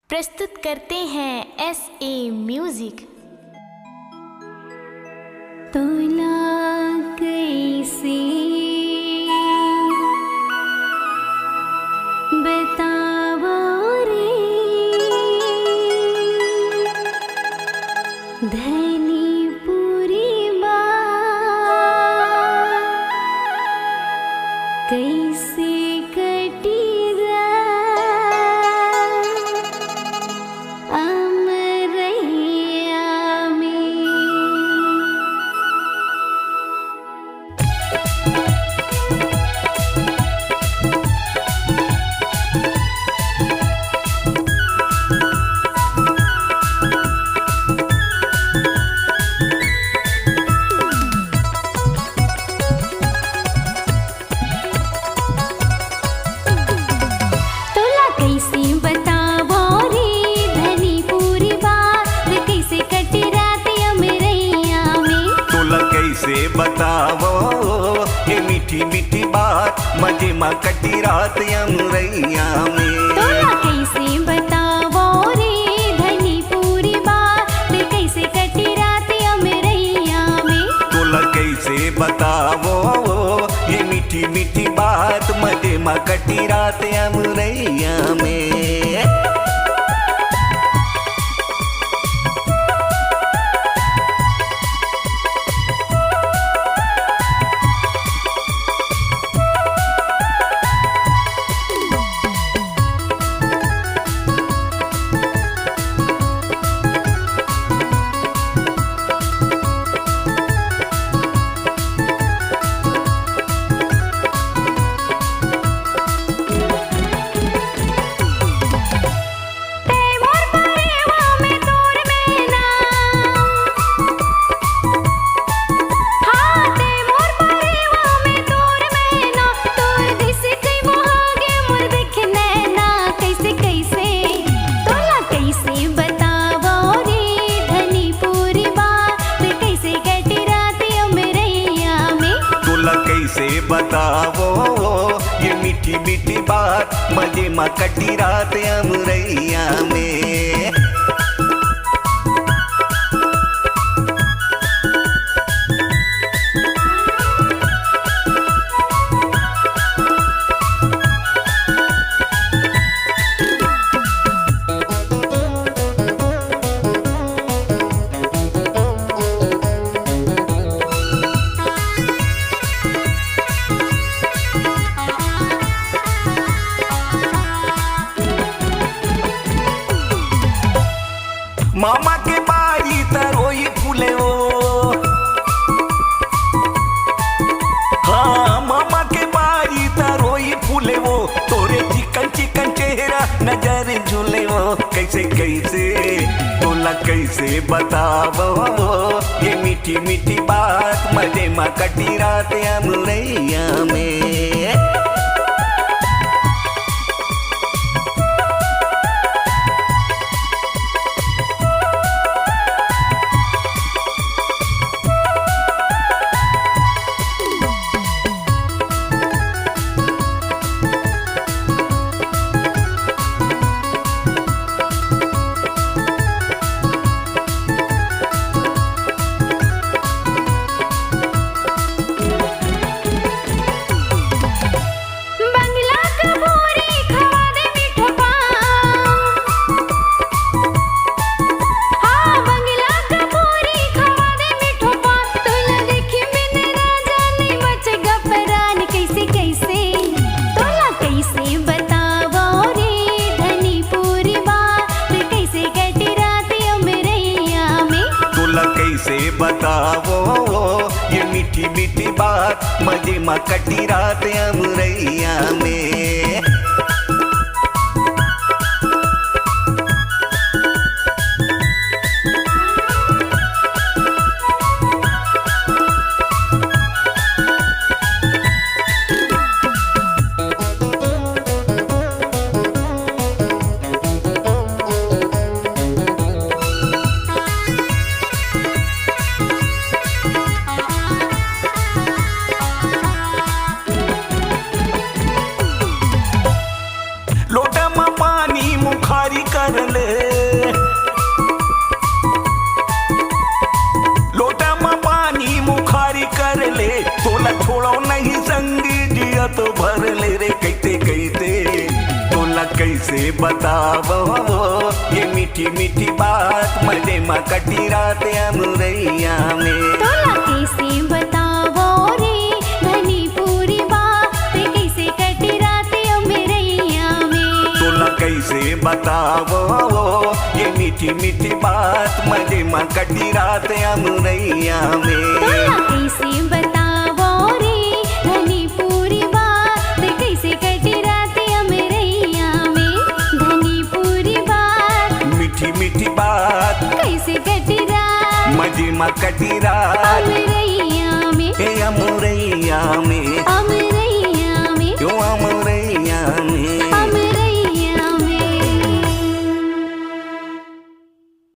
प्रस्तुत करते हैं SA म्यूजिक। तोला कैसे बतावो रे धनी पूरी बात कैसे कटी बतावो ये मीठी मीठी बात मजे माँ कटी रात अमरैया में। तोला कैसे बतावो रे धनी पूरी बात कैसे कटी रात अमरैया में। तोला कैसे बतावो ये मीठी मीठी बात मजे माँ कटी रात अमरैया में। कैसे बतावो ये मीठी मीठी बात मजे माँ कटी रात अमरैया में। मामा के बारी तरोई फूले वो, हाँ मामा के बारी तरोई फूले वो, तोरे चिकन चिकन चेहरा नजर झूले वो। कैसे कैसे तोला कैसे बतावो ये मीठी मीठी बात मजे माँ कटी रात अमरैया में। कैसे बतावो ये मीठी मीठी बात मजे माँ कटी रात अमरैया में। ले लोटा में पानी मुखारी कर ले तोला छोड़ो नहीं संगी जिया तो भर ले रे कैसे कैसे तोला कैसे बतावो ये मीठी मीठी बात मजे में कटी रात अमरैया में तोला कैसे बतावो रे धनी पूरी बात कैसे कटी रात अमरैया में तोला कैसे बतावो ये मीठी मीठी बात मजे में कटी रात अमरैया में तोला कैसे बतावो रे धनी पूरी बात कैसे कटी रात अमरैया में धनी पूरी बात मीठी मीठी बात कैसे कटी रात मजे में कटी रात अमरैया में ए अमरैया में अमरैया में क्यों अमरैया में